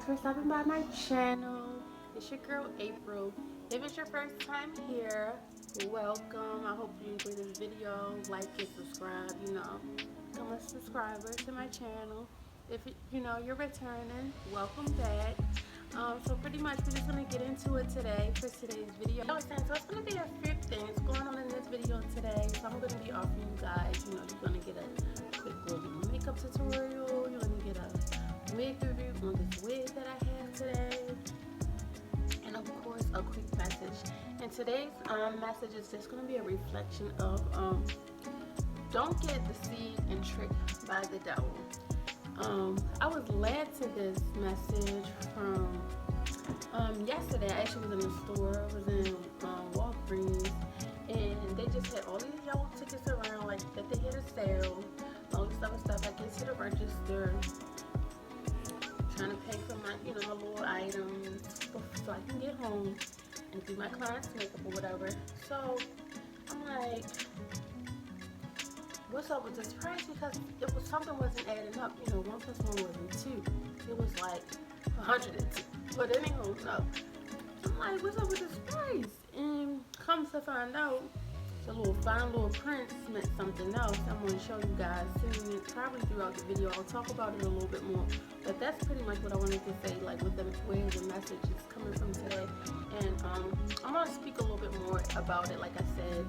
for stopping by my channel. It's your girl April. If it's your first time here, welcome. I hope you enjoy this video. Like and subscribe. Become a subscriber to my channel. If you're returning, welcome back. So pretty much we're just gonna get into it today for today's video. So it's gonna be a few things going on in this video today. So I'm gonna be offering you guys, you're gonna get a quick little makeup tutorial. You're gonna get a wig review on this wig that I have today, and of course a quick message. And today's message is just gonna be a reflection of don't get deceived and tricked by the devil. I was led to this message from yesterday. I actually was in the store. I was in Walgreens, and they just had all these yellow tickets around, like that they had a sale, all this other stuff. I get to the register, trying to pay for my, my little items so I can get home and do my client's makeup or whatever. So I'm like, what's up with this price? Because something wasn't adding up. 1 plus 1 wasn't 2. It was like 102. But anyhow, no. I'm like, what's up with this price? And comes to find out, the fine little prints meant something else. I'm going to show you guys soon, probably throughout the video. I'll talk about it a little bit more. But that's pretty much what I wanted to say, like with where the message is coming from today. And I'm going to speak a little bit more about it, like I said.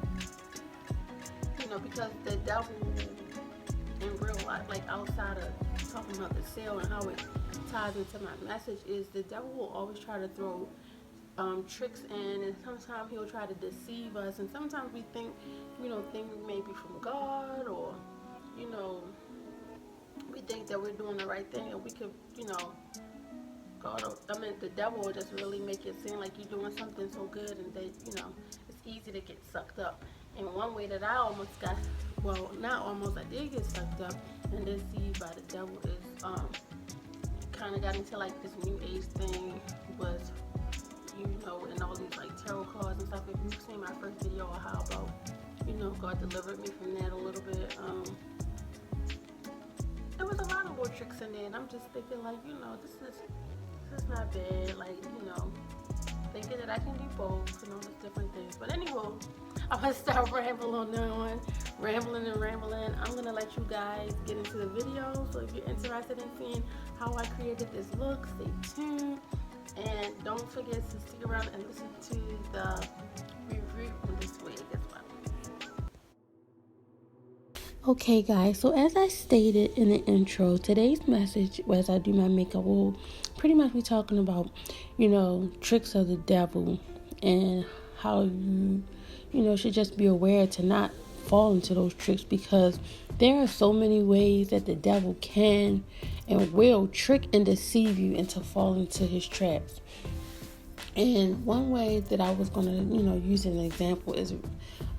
Because the devil in real life, like outside of talking about the sale and how it ties into my message, is the devil will always try to throw tricks in, and sometimes he'll try to deceive us, and sometimes we think, things may be from God, or, we think that we're doing the right thing, and we could, the devil will just really make it seem like you're doing something so good, and that, it's easy to get sucked up. And one way that I almost got, well, not almost, I did get sucked up and deceived by the devil is, kind of got into like this new age thing was, and all these like tarot cards and stuff. If you've seen my first video on how about, God delivered me from that a little bit, there was a lot of little tricks in there, and I'm just thinking like, this is not bad, like, thinking that I can do both and all these different things. But anyway, I'm gonna start rambling on, rambling. I'm gonna let you guys get into the video. So if you're interested in seeing how I created this look, stay tuned, and don't forget to stick around and listen to the review on this wig as well. Okay guys, so as I stated in the intro, today's message, as I do my makeup, will pretty much be talking about, tricks of the devil, and how you should just be aware to not fall into those tricks, because there are so many ways that the devil can and will trick and deceive you into falling into his traps. And one way that I was going to, use as an example is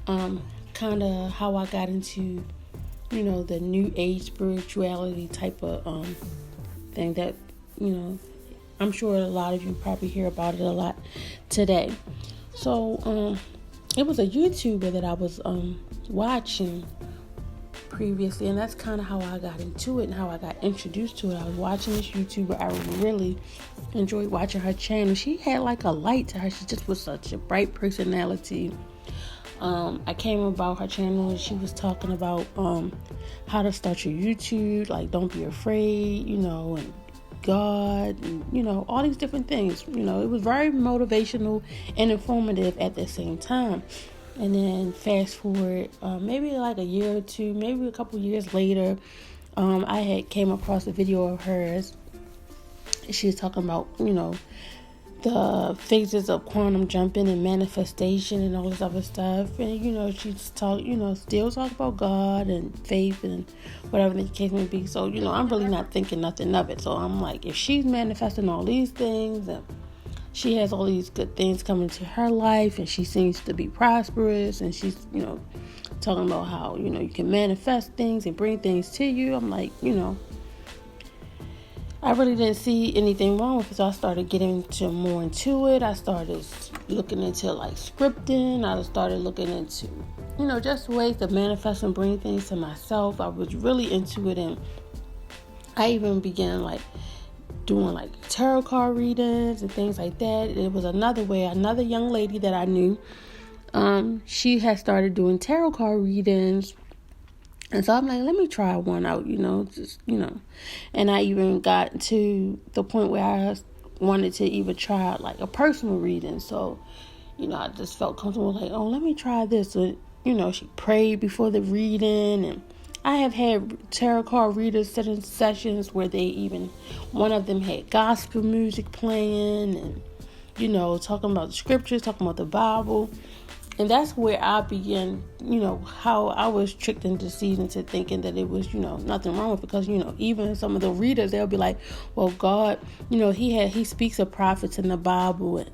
kind of how I got into the new age spirituality type of thing that, I'm sure a lot of you probably hear about it a lot today. So it was a YouTuber that I was watching previously, and that's kind of how I got into it and how I got introduced to it. I was watching this YouTuber. I really enjoyed watching her channel. She had like a light to her. She just was such a bright personality. I came about her channel, and she was talking about how to start your YouTube, like don't be afraid, and God, and all these different things. It was very motivational and informative at the same time. And then fast forward maybe like a year or two, maybe a couple years later, I had came across a video of hers. She was talking about the phases of quantum jumping and manifestation and all this other stuff. And, she's still talk about God and faith and whatever the case may be. So, I'm really not thinking nothing of it. So I'm like, if she's manifesting all these things and she has all these good things coming to her life and she seems to be prosperous and she's, talking about how, you can manifest things and bring things to you. I'm like, I really didn't see anything wrong with it, so I started getting more into it. I started looking into like scripting. I started looking into, just ways to manifest and bring things to myself. I was really into it, and I even began like doing like tarot card readings and things like that. It was another young lady that I knew. She had started doing tarot card readings. And so I'm like, let me try one out, And I even got to the point where I wanted to even try like a personal reading. So, I just felt comfortable like, oh, let me try this. So, she prayed before the reading. And I have had tarot card readers sitting sessions where one of them had gospel music playing and, talking about the scriptures, talking about the Bible. And that's where I began, how I was tricked and deceived into thinking that it was, nothing wrong with it. Because, even some of the readers, they'll be like, well, God, he speaks of prophets in the Bible and,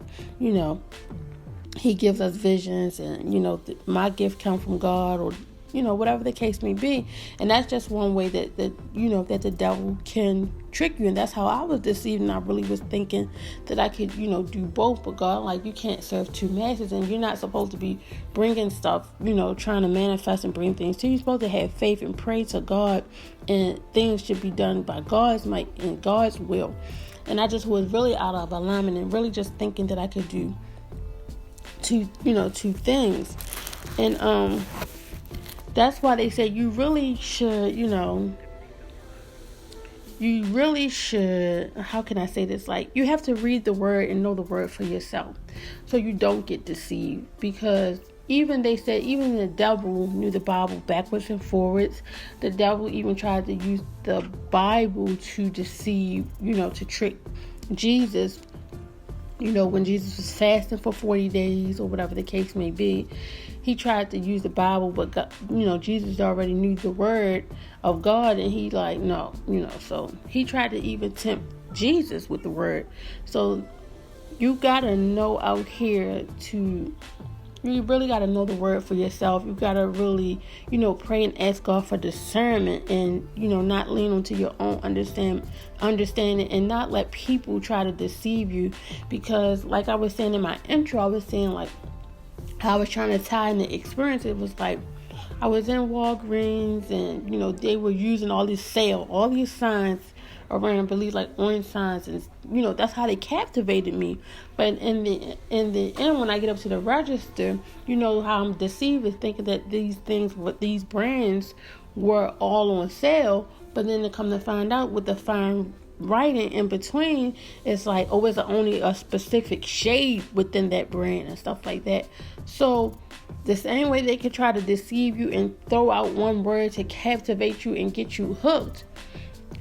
he gives us visions and, my gift comes from God or, whatever the case may be. And that's just one way that the devil can trick you. And that's how I was deceived. And I really was thinking that I could, do both. But God, like, you can't serve two masters. And you're not supposed to be bringing stuff, trying to manifest and bring things to you. You're supposed to have faith and pray to God. And things should be done by God's might and God's will. And I just was really out of alignment and really just thinking that I could do two things. And that's why they say you really should, how can I say this? Like, you have to read the word and know the word for yourself so you don't get deceived. Because even the devil knew the Bible backwards and forwards. The devil even tried to use the Bible to deceive, to trick Jesus. When Jesus was fasting for 40 days or whatever the case may be, he tried to use the Bible, but God, Jesus already knew the word of God, and he like, no, so he tried to even tempt Jesus with the word. So you gotta know out here you really got to know the word for yourself. You got to really, pray and ask God for discernment and, not lean onto your own understanding and not let people try to deceive you. Because like I was saying in my intro, I was saying like how I was trying to tie in the experience. It was like I was in Walgreens and, they were using all these signs around, I believe, like orange signs, and that's how they captivated me. But in the end, when I get up to the register, how I'm deceived is thinking that these brands were all on sale. But then to come to find out, with the fine writing in between, it's like, oh, it's only a specific shade within that brand and stuff like that. So the same way they could try to deceive you and throw out one word to captivate you and get you hooked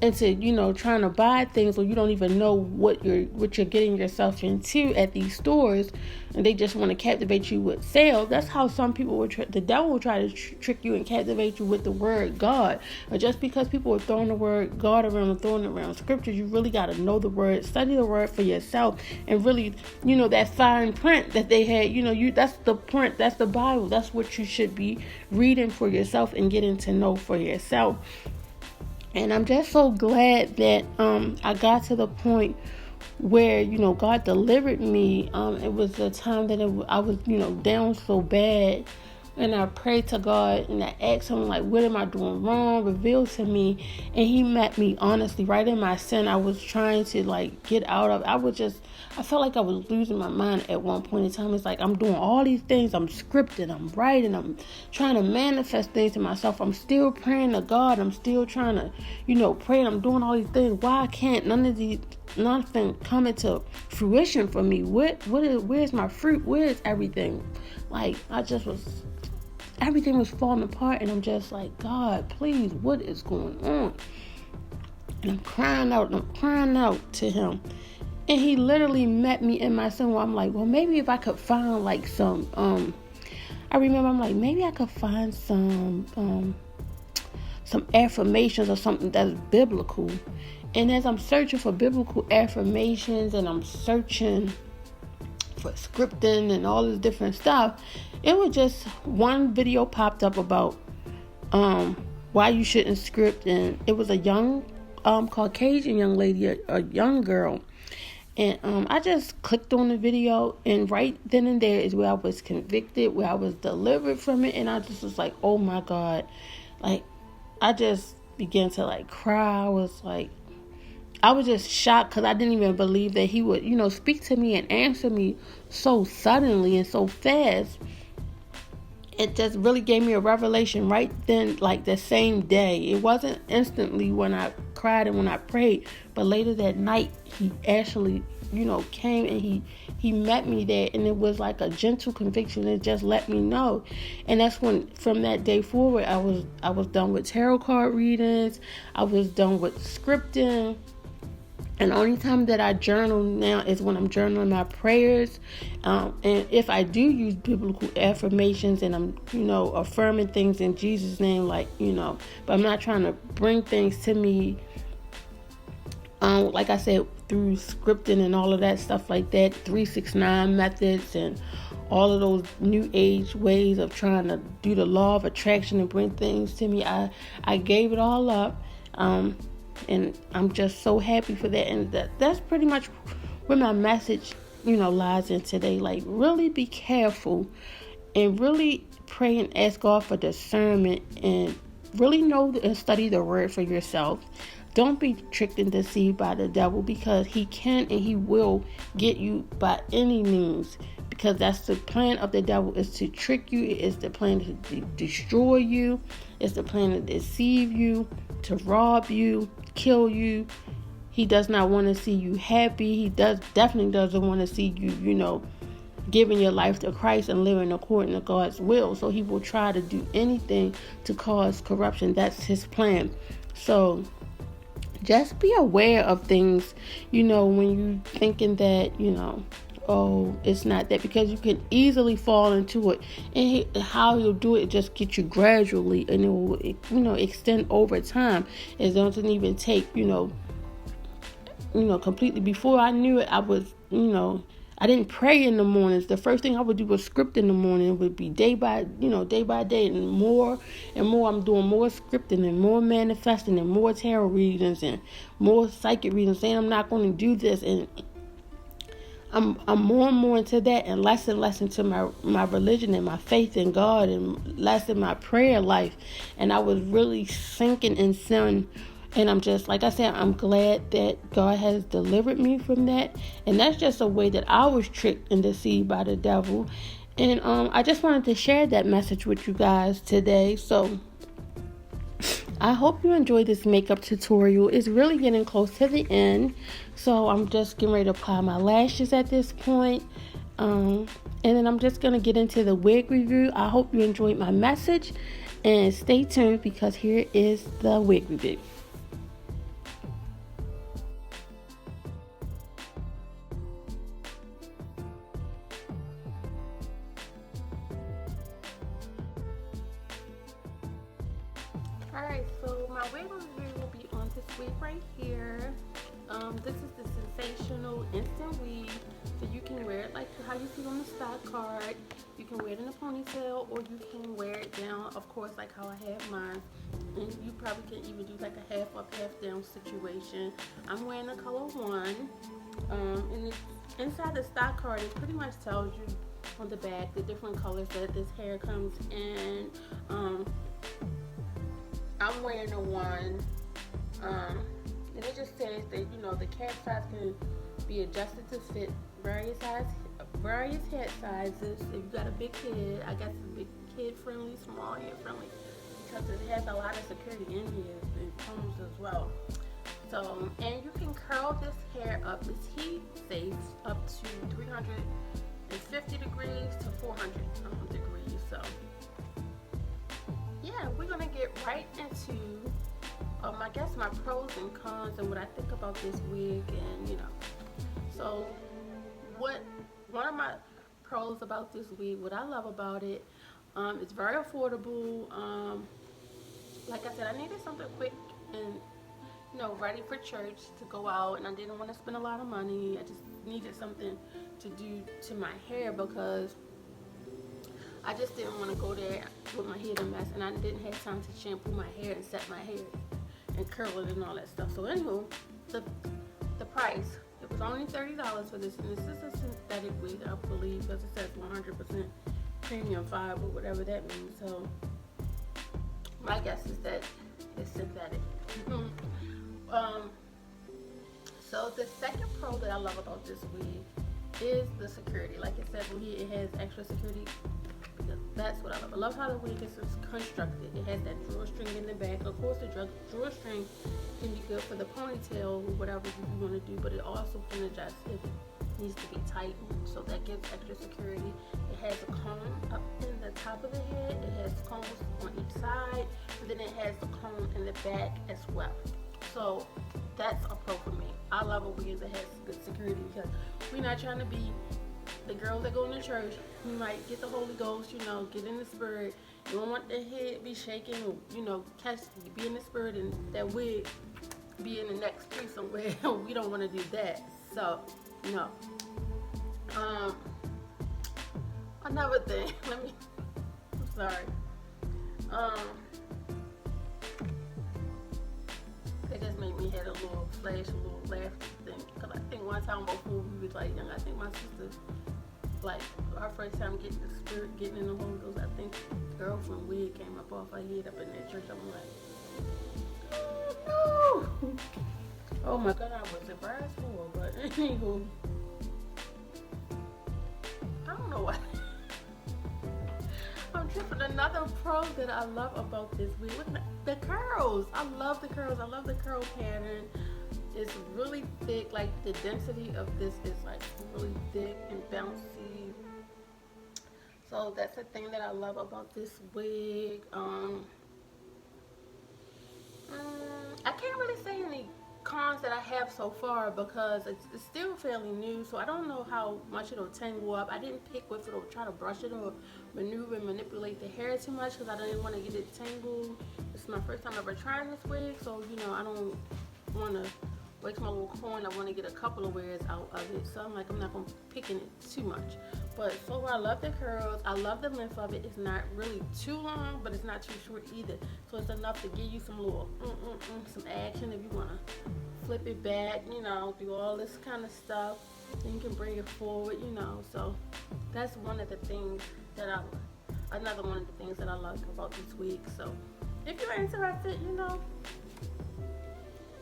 into, trying to buy things where you don't even know what you're getting yourself into at these stores, and they just want to captivate you with sales. That's how some people the devil will try to trick you and captivate you with the word God. But just because people are throwing the word God around and throwing around scriptures, you really got to know the word, study the word for yourself, and really, that fine print that they had, that's the print, that's the Bible, that's what you should be reading for yourself and getting to know for yourself. And I'm just so glad that I got to the point where, God delivered me. It was a time that I was, down so bad. And I prayed to God and I asked him, like, what am I doing wrong? Reveal to me. And he met me honestly right in my sin. I was trying to, like, get out of. I felt like I was losing my mind at one point in time. It's like I'm doing all these things. I'm scripting, I'm writing, I'm trying to manifest things to myself. I'm still praying to God. I'm still trying to, pray. And I'm doing all these things. Why can't nothing come into fruition for me? Where's my fruit? Where's everything? Like, everything was falling apart, and I'm just like, God, please, what is going on? And I'm crying out to him. And he literally met me in my sin where I'm like, well, maybe if I could find like some, I remember I'm like, maybe I could find some affirmations or something that's biblical. And as I'm searching for biblical affirmations and I'm searching for scripting and all this different stuff, it was just one video popped up about why you shouldn't script, and it was a young Caucasian young lady, a young girl, and I just clicked on the video, and right then and there is where I was convicted, where I was delivered from it, and I just was like, oh my God, like I just began to like cry. I was like, I was just shocked because I didn't even believe that he would, speak to me and answer me so suddenly and so fast. It just really gave me a revelation right then, like the same day. It wasn't instantly when I cried and when I prayed, but later that night he actually, came and he met me there, and it was like a gentle conviction. It just let me know. And that's when, from that day forward, I was done with tarot card readings. I was done with scripting. And the only time that I journal now is when I'm journaling my prayers. And if I do use biblical affirmations and I'm, affirming things in Jesus' name, but I'm not trying to bring things to me, like I said, through scripting and all of that stuff like that, 369 methods and all of those new age ways of trying to do the law of attraction and bring things to me. I gave it all up. And I'm just so happy for that. And that's pretty much where my message, lies in today. Like, really be careful and really pray and ask God for discernment and really know and study the word for yourself. Don't be tricked and deceived by the devil, because he can and he will get you by any means. Because that's the plan of the devil, is to trick you. It's the plan to destroy you. It's the plan to deceive you, to rob you, kill you. He does not want to see you happy. He definitely doesn't want to see you, giving your life to Christ and living according to God's will. So he will try to do anything to cause corruption. That's his plan. So just be aware of things, when you thinking that, oh, it's not that, because you can easily fall into it. And how he'll do it, just get you gradually, and it will, extend over time. It doesn't even take, completely. Before I knew it, I was, I didn't pray in the mornings. The first thing I would do was script in the morning. It would be day by day, and more I'm doing more scripting and more manifesting and more tarot readings and more psychic readings, saying I'm not going to do this, and I'm more and more into that, and less into my religion and my faith in God, and less in my prayer life. And I was really sinking in sin. And I'm just, like I said, I'm glad that God has delivered me from that. And that's just a way that I was tricked and deceived by the devil. And I just wanted to share that message with you guys today. So I hope you enjoyed this makeup tutorial. It's really getting close to the end. So I'm just getting ready to apply my lashes at this point. And then I'm just going to get into the wig review. I hope you enjoyed my message. And stay tuned, because here is the wig review. Alright, so my wig review will be on this wig right here. This is the Sensational Instant wig. So you can wear it like how you see on the stock card. You can wear it in a ponytail, or you can wear it down, of course, like how I have mine. And you probably can even do like a half up, half down situation. I'm wearing the color 1. And inside the stock card, it pretty much tells you on the back the different colors that this hair comes in. I'm wearing the 1, and it just says that the cap size can be adjusted to fit various head sizes. If you got a big kid, I got some big kid friendly, small head friendly, because it has a lot of security in here and combs as well. So, and you can curl this hair up. It's heat safe up to 350 degrees to 400 degrees. So yeah, we're gonna get right into I guess my pros and cons and what I think about this wig. And so one of my pros about this wig, what I love about it, it's very affordable. Like I said, I needed something quick and ready for church to go out, and I didn't want to spend a lot of money. I just needed something to do to my hair, because I just didn't want to go there with my hair a mess, and I didn't have time to shampoo my hair and set my hair and curl it and all that stuff. So anywho, the price, it was only $30 for this, and this is a synthetic wig, I believe, because it says 100% premium fiber, whatever that means. So my guess is that it's synthetic. So the second pro that I love about this wig is the security. Like it says here, it has extra security. That's what I love. I love how the wig is constructed. It has that drawstring in the back. Of course, the drawstring can be good for the ponytail or whatever you want to do, but it also can adjust if it needs to be tightened. So that gives extra security. It has a comb up in the top of the head. It has combs on each side, and then it has the comb in the back as well. So that's a pro for me. I love a wig that has good security because we're not trying to be the girls that go into church. We might get the Holy Ghost, get in the spirit. You don't want the head be shaking, be in the spirit and that wig be in the next tree somewhere. We don't want to do that. So, no. Another thing, I'm sorry. It just made me had a little flash, a little laughter thing. Cause I think one time before we was like young, I think my sister, like our first time getting the spirit, getting in the Holy Ghost, I think the girlfriend wig came up off her head up in that church. I'm like, oh no! Oh my God, I was embarrassed for her, but anywho, I don't know why. I'm tripping. Another pro that I love about this wig, look at the curls. I love the curls. I love the curl pattern. It's really thick. Like the density of this is like really thick and bouncy. So that's the thing that I love about this wig. I can't really say any cons that I have so far because it's still fairly new, so I don't know how much it'll tangle up. I didn't pick with it or try to brush it or maneuver and manipulate the hair too much because I didn't want to get it tangled. This is my first time ever trying this wig, so I don't want to waste my little coin. I want to get a couple of wears out of it, so I'm not going to picking it too much. But so far I love the curls. I love the length of it. It's not really too long, but it's not too short either. So it's enough to give you some little some action if you want to flip it back, do all this kind of stuff. Then you can bring it forward, So that's one of the things that another one of the things that I love about this wig. So if you're interested,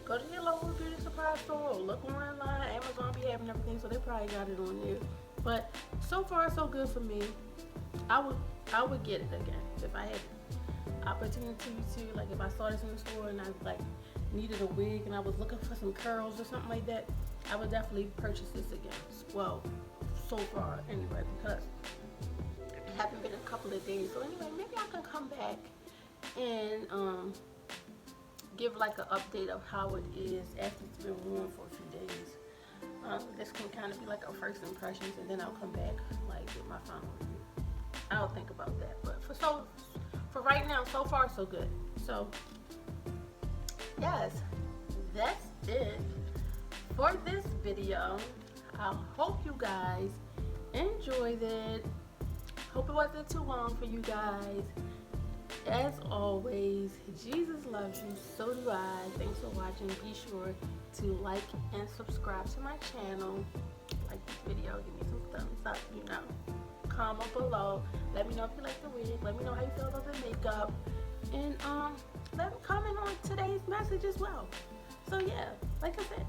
go to your local beauty supply store or look online. Amazon be having everything, so they probably got it on there. But so far so good for me. I would get it again if I had opportunity to. Like if I saw this in the store and I needed a wig and I was looking for some curls or something like that, I would definitely purchase this again. Well, so far anyway, because it haven't been a couple of days. So anyway, maybe I can come back and give an update of how it is after it's been worn for a few days. This can kind of be like a first impressions, and then I'll come back with my final review. I'll think about that. But for right now, so far so good. So yes, that's it for this video. I hope you guys enjoyed it. Hope it wasn't too long for you guys. As always, Jesus loves you, so do I. Thanks for watching. Be sure to like and subscribe to my channel. Like this video, give me some thumbs up, Comment below. Let me know if you like the wig. Let me know how you feel about the makeup. And let me comment on today's message as well. So yeah, like I said,